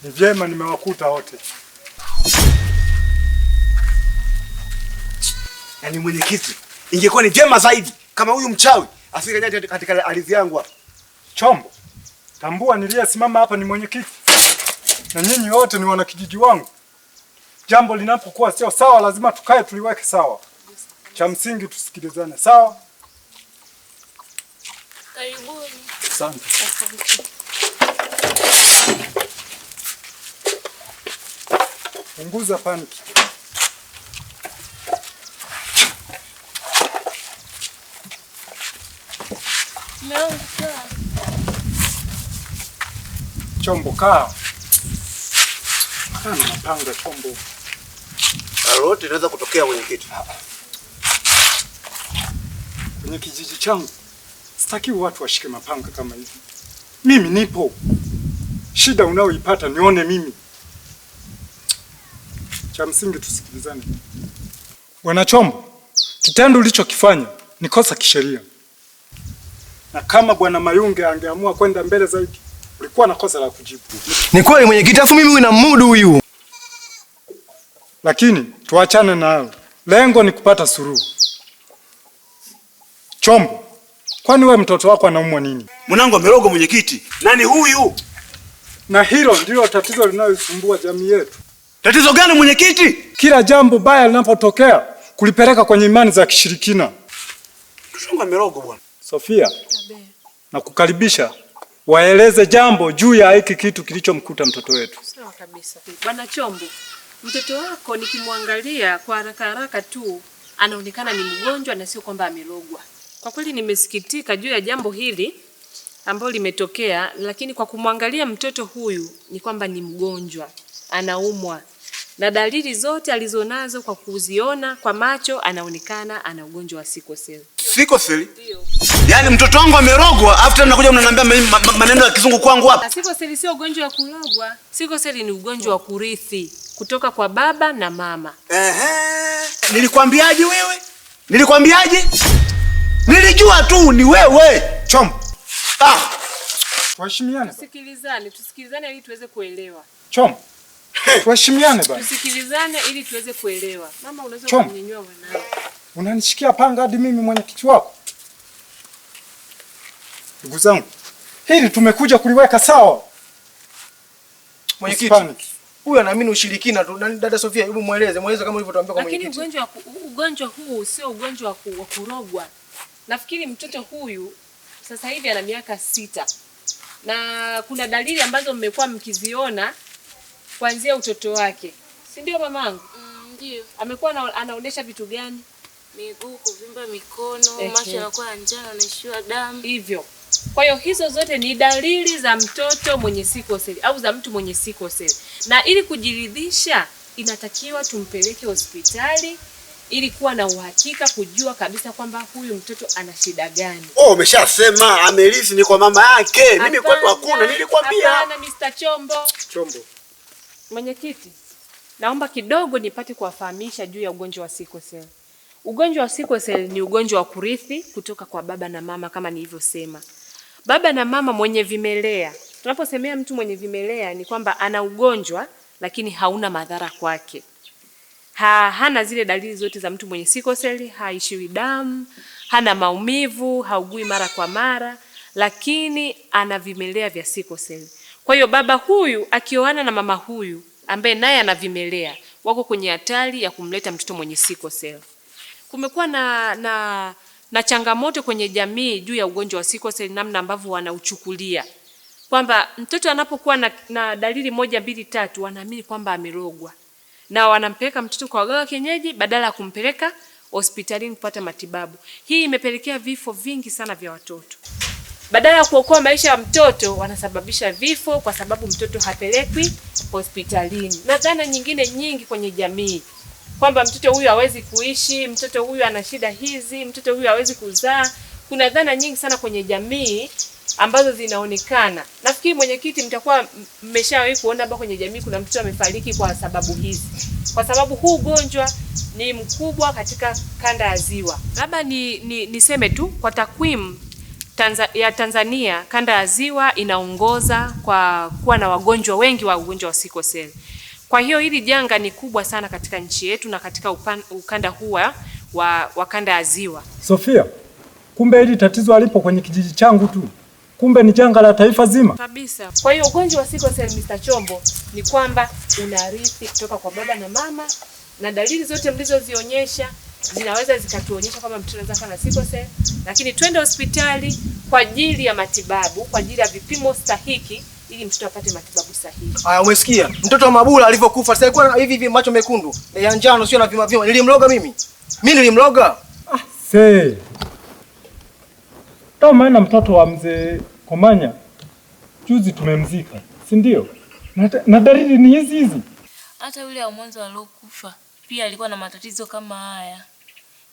Ni vyema nimewakuta wote. Yaani mwenyekiti, ingekuwa ni vyema zaidi kama huyu mchawi asingejia katika ardhi yangu hapa. Chombo, tambua niliyesimama hapa ni mwenyekiti. Na nyinyi wote ni wanakijiji wangu. Jambo linapokuwa sio sawa lazima tukae tuliweke sawa. Cha msingi tusikilizane, sawa? Karibuni. Asante. Punguza paniki. Chombo, kaa. Kana mapanga Chombo. Lolote linaweza kutokea mwenyekiti. Kwenye kijiji changu sitaki watu washike mapanga kama hivi. Mimi nipo. Shida unaoipata nione mimi. Cha msingi tusikilizane. Bwana Chombo, kitendo ulichokifanya ni kosa kisheria. Na kama Bwana Mayunge angeamua kwenda mbele zaidi, ulikuwa na kosa la kujibu. Ni kweli mwenyekiti, afu mimi nina mudu huyu. Lakini tuachane nalo. Lengo ni kupata suluhu. Chombo, kwani wewe mtoto wako anaumwa nini? Mwanangu ameroga mwenyekiti. Nani huyu? Na hilo ndilo tatizo linalosumbua jamii yetu. Tatizo gani mwenyekiti? Kila jambo baya linapotokea kulipeleka kwenye imani za kishirikina. Mtoto ameroga bwana. Sofia, na kukaribisha waeleze jambo juu ya hiki kitu kilichomkuta mtoto wetu. Sawa kabisa. Bwana Chombo, mtoto wako nikimwangalia kwa haraka tu anaonekana ni mgonjwa na sio kwamba amerogwa. Kwa kweli nimesikitika juu ya jambo hili ambalo limetokea, lakini kwa kumwangalia mtoto huyu ni kwamba ni mgonjwa, anaumwa. Na dalili zote alizonazo kwa kuziona kwa macho anaonekana ana ugonjwa wa sickle cell. Sickle cell? Ndio. Yaani mtoto wangu amerogwa, after mnakuja mnaniambia maneno ya kizungu kwangu hapa. Sickle cell sio ugonjwa wa kurogwa. Sickle cell ni ugonjwa wa kurithi kutoka kwa baba na mama. Nilikwambiaje wewe? Nilikwambiaje? Nilijua tu ni wewe. Chombo. Tuheshimiane. Tusikilizane ili tuweze kuelewa. Chombo. Tuheshimiane bwana. Tusikilizane ili tuweze kuelewa. Mama unaweza kumnyanyua mwanao. Unanishikia panga hadi mimi mwenyekiti wako. Ndugu zangu, hili tumekuja kuliweka sawa. Mwenyekiti. Huyu anaamini ushirikina tu. Na dada Sofia, hebu mueleze kama ulivyotuambia kwa mwenyekiti. Lakini ugonjwa huu sio ugonjwa wa kurogwa. Nafikiri mtoto huyu sasa hivi ana miaka 6. Na kuna dalili ambazo mmekuwa mkiziona kuanzia utoto wake. Si ndio mamangu? Ndio. Amekuwa anaonesha vitu gani? Miguu kuvimba, mikono, macho yanakuwa njano, anaishiwa damu. Hivyo. Kwa hiyo hizo zote ni dalili za mtoto mwenye sickle cell au za mtu mwenye sickle cell. Na ili kujiridhisha inatakiwa tumpeleke hospitali ili kuwa na uhakika kujua kabisa kwamba huyu mtoto ana shida gani. Umeshasema amerithi ni kwa mama yake. Mimi kwetu hakuna, nilikwambia. Hapana Mr. Chombo. Chombo. Mwenyekiti, naomba kidogo nipate kuwafahamisha juu ya ugonjwa wa sickle cell. Ugonjwa wa sickle cell ni ugonjwa wa kurithi kutoka kwa baba na mama kama nilivyosema. Baba na mama mwenye vimelea. Tunaposemea mtu mwenye vimelea ni kwamba ana ugonjwa lakini hauna madhara kwake. Hana zile dalili zote za mtu mwenye sickle cell, haishiwi damu, hana maumivu, haugui mara kwa mara, lakini ana vimelea vya sickle cell. Kwa hiyo baba huyu akioana na mama huyu ambaye naye ana vimelea, wako kwenye hatari ya kumleta mtoto mwenye sickle cell. Kumekuwa na changamoto kwenye jamii juu ya ugonjwa wa sickle cell, namna ambavyo wanauchukulia. Kwamba mtoto anapokuwa na dalili 1, 2, 3 wanaamini kwamba amerogwa. Na wanampeleka mtoto kwa waganga kienyeji badala ya kumpeleka hospitalini kupata matibabu. Hii imepelekea vifo vingi sana vya watoto. Badala ya kuokoa maisha ya mtoto wanasababisha vifo kwa sababu mtoto hapelekwi hospitalini. Na dhana nyingine nyingi kwenye jamii kwamba mtoto huyu hawezi kuishi, mtoto huyu ana shida hizi, mtoto huyu hawezi kuzaa. Kuna dhana nyingi sana kwenye jamii ambazo zinaonekana. Nafikiri mwenyekiti mtakuwa mmeshawahi kuona hapa kwenye jamii kuna mtoto amefariki kwa sababu hizi. Kwa sababu huu ugonjwa ni mkubwa katika kanda ya Ziwa. Labda niseme tu kwa takwimu Tanzania, kanda ya Ziwa inaongoza kwa kuwa na wagonjwa wengi wa ugonjwa wa sickle cell. Kwa hiyo hili janga ni kubwa sana katika nchi yetu na katika ukanda huu wa kanda ya Ziwa. Sofia, kumbe hili tatizo alipo kwenye kijiji changu tu. Kumbe ni janga la taifa zima. Kabisa. Kwa hiyo ugonjwa wa sickle cell, Mr. Chombo, ni kwamba unarithi kutoka kwa baba na mama, na dalili zote mlizozionyesha zinaweza zikatuonyesha kwamba mtoto anaweza kuwa na sickle cell, lakini twende hospitali kwa ajili ya matibabu, kwa ajili ya vipimo stahiki ili mtoto apate matibabu sahihi. Haya, umesikia? Mtoto wa Mabula alivyokufa, sasa alikuwa hivi macho mekundu, ya njano, sio na vima. Nilimloga mimi. Mimi nilimloga. Ndio maana mtoto wa mzee Komanya juzi tumemzika, si ndio? Na dalili ni hizi. Hata yule wa mwanzo alokufa pia alikuwa na matatizo kama haya.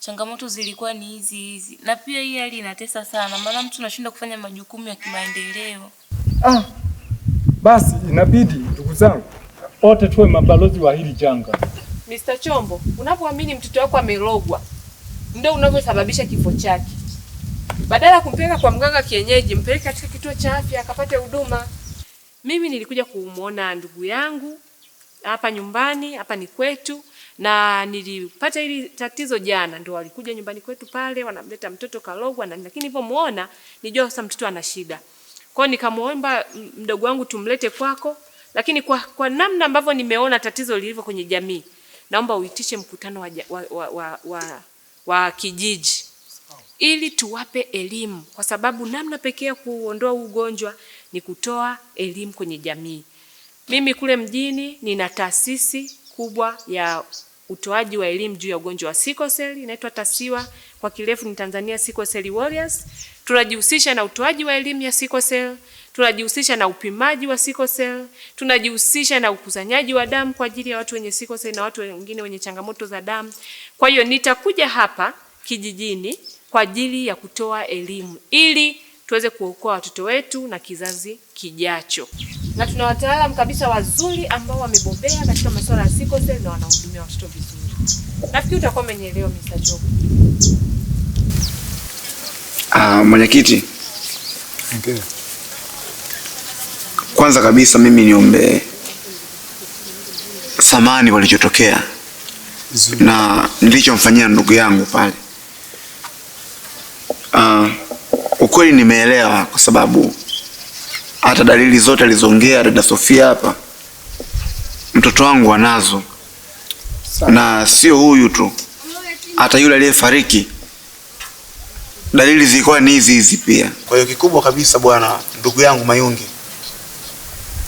Changamoto zilikuwa ni hizi. Na pia hii hali inatesa sana, maana mtu anashinda kufanya majukumu ya kimaendeleo. Basi inabidi ndugu zangu wote tuwe mabalozi wa hili janga. Mr. Chombo, unapoamini mtoto wako amelogwa, ndio unavyosababisha kifo chake. Badala ya kumpeleka kwa mganga kienyeji, mpeleke katika kituo cha afya akapate huduma. Mimi nilikuja kumuona ndugu yangu hapa nyumbani, hapa ni kwetu, na nilipata hili tatizo jana, ndio walikuja nyumbani kwetu pale, wanamleta mtoto kalogwa, na lakini nilipomuona nijua sasa mtoto ana shida. Kwa hiyo nikamuomba mdogo wangu tumlete kwako, lakini kwa namna ambavyo nimeona tatizo lilivyo kwenye jamii, naomba uitishe mkutano wa kijiji ili tuwape elimu, kwa sababu namna pekee ya kuondoa ugonjwa ni kutoa elimu kwenye jamii. Mimi kule mjini nina taasisi kubwa ya utoaji wa elimu juu ya ugonjwa wa sickle cell, inaitwa TASIWA, kwa kirefu ni Tanzania Sickle Cell Warriors. Tunajihusisha na utoaji wa elimu ya sickle cell, tunajihusisha na upimaji wa sickle cell, tunajihusisha na ukusanyaji wa damu kwa ajili ya watu wenye sickle cell na watu wengine wenye changamoto za damu. Kwa hiyo nitakuja hapa kijijini kwa ajili ya kutoa elimu ili tuweze kuokoa watoto wetu na kizazi kijacho. Na tuna wataalamu kabisa wazuri ambao wamebobea katika masuala ya sickle cell na wanahudumia watoto vizuri. Nafikiri utakuwa umenielewa Mr. Job. Mwenyekiti. Okay. Kwanza kabisa mimi niombe samahani walichotokea na nilichomfanyia ndugu yangu pale. Ukweli nimeelewa kwa sababu hata dalili zote alizoongea dada Sofia hapa mtoto wangu anazo. Na sio huyu tu, hata yule aliyefariki dalili zilikuwa ni hizi pia. Kwa hiyo kikubwa kabisa bwana, ndugu yangu Mayungi,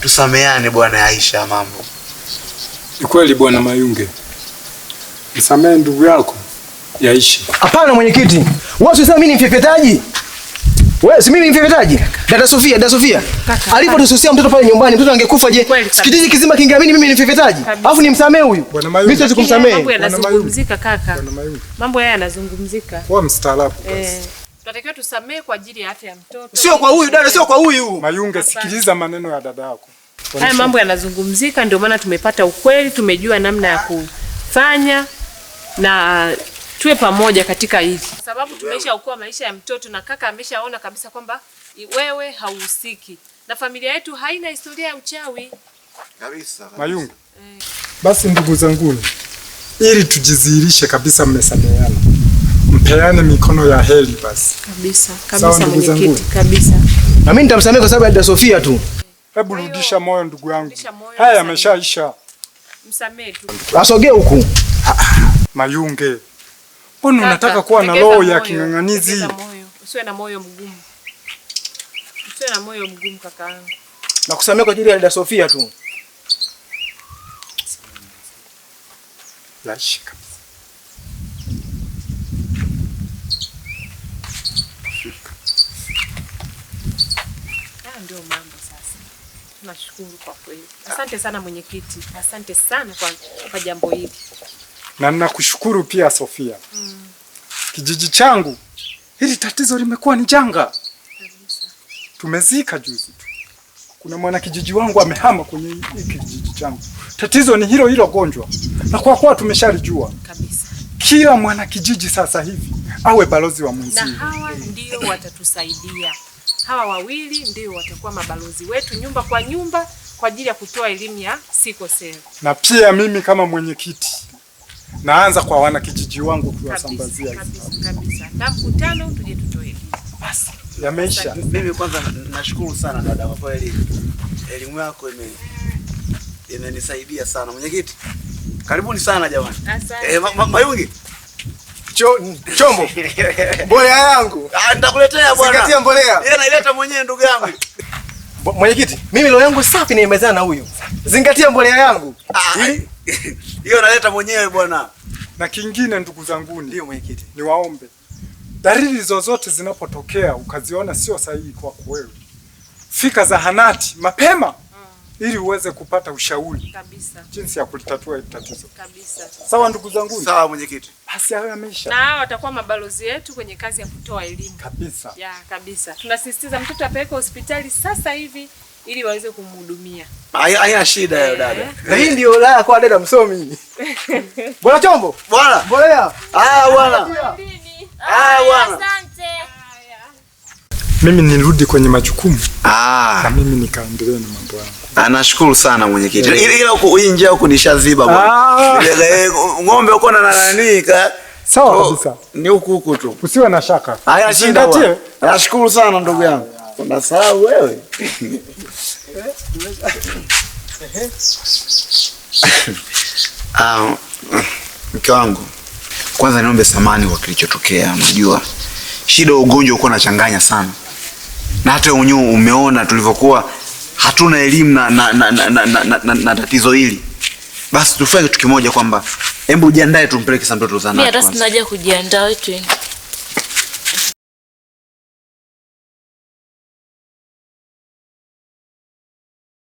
tusameane bwana, Aisha mambo. Ni kweli bwana Mayunge, msamehe ndugu yako yaishi. Hapana mwenyekiti, wewe usisema mimi ni mfefetaji. Wewe si mimi mfefetaji. Dada Sofia. Alipotususia mtoto pale nyumbani, mtoto angekufa je? Kijiji kizima kingeamini mimi ni mfefetaji. Alafu nimsamehe huyu. Mimi siwezi kumsamehe. Mambo yanazungumzika kaka. Mambo haya yanazungumzika. Kwa mstaarabu basi. Tunatakiwa tusamehe kwa ajili ya afya ya mtoto. Sio kwa huyu dada, sio kwa huyu. Mayunge, sikiliza maneno ya dada yako. Haya mambo yanazungumzika, ndio maana tumepata ukweli, tumejua namna ya kufanya na tuwe pamoja katika hili. Sababu tumeshaokoa maisha ya mtoto na kaka ameshaona kabisa kwamba wewe hauhusiki. Na familia yetu haina historia ya uchawi. Kabisa. Mayunge. Basi ndugu zangu, ili tujizihirishe kabisa mmesameheana, mpeane mikono ya heri basi. Kabisa mwenyekiti, kabisa. Na mimi nitamsamehe kwa sababu ya dada Sofia tu. Hebu rudisha moyo ndugu yangu. Haya yameshaisha. Msamehe tu. Asogee huku. Mayunge, mbona unataka kuwa na roho ya king'ang'anizi? Usiwe na moyo mgumu. Usiwe na moyo mgumu kakaangu. Na kusamehe kwa ajili ya dada Sofia tu. Yaishi kabisa. Ndio mambo sasa. Tunashukuru kwa kweli. Asante sana mwenyekiti. Asante sana kwa jambo hili. Na ninakushukuru pia Sofia. Kijiji changu hili tatizo limekuwa ni janga. Tumezika juzi tu. Kuna mwana kijiji wangu amehama kwenye kijiji changu. Tatizo ni hilo gonjwa. Na kwa kuwa tumeshalijua. Kabisa. kila mwana kijiji sasa hivi awe balozi wa mwenzie. Na hawa ndio watatusaidia. Hawa wawili ndio watakuwa mabalozi wetu nyumba kwa nyumba kwa ajili ya kutoa elimu ya sickle cell. Na pia mimi kama mwenyekiti naanza kwa wana kijiji wangu kuwasambazia. Kabisa. Na mkutano tuje tutoe elimu. Basi, yameisha. Mimi kwanza nashukuru sana dada kwa kweli. Elimu yako imenisaidia sana. Mwenyekiti, karibuni sana jamani. Asante. Mayungi. Chombo. Mbolea yangu. Nitakuletea bwana. Zingatia mbolea. Yeye naileta mwenyewe ndugu yangu. Mwenyekiti, mimi leo yangu safi nimezana na huyu. Zingatia mbolea yangu. Hiyo naleta mwenyewe bwana. Na kingine ndugu zangu, Ndio mwenyekiti, niwaombe dalili zozote zinapotokea ukaziona sio sahihi kwako wewe, fika zahanati mapema ili uweze kupata ushauri Kabisa. jinsi ya kulitatua hili tatizo. Kabisa. Sawa ndugu zangu? Sawa mwenyekiti. Basi hayo yameisha. Na hao watakuwa mabalozi yetu kwenye kazi ya kutoa elimu. Kabisa. Ya, kabisa. Tunasisitiza mtoto apeleke hospitali sasa hivi ili waweze kumhudumia. Haina shida hiyo dada. na hii ndio la kwa dada msomi. Bwana Chombo. Bwana. Mbolea. Bwana. Bwana. Asante. Mimi nirudi kwenye majukumu. Na mimi nikaendelea na mambo yangu. Nashukuru sana mwenyekiti. Ila hii njia huko nishaziba bwana. Ng'ombe uko na nani ka? Sawa kabisa. Ni huku tu. Usiwe na shaka. Haina shida bwana. Nashukuru sana ndugu yangu. Unasahau wewe. Mke wangu, kwanza niombe samahani kwa kilichotokea. Unajua shida ya ugonjwa uko unachanganya sana, na hata wewe umeona tulivyokuwa hatuna elimu na tatizo hili. Basi tufanye kitu kimoja kwamba hebu jiandae tumpeleke sasa mtoto zahanati. Mimi hata sinaja kujiandaa, wewe twende.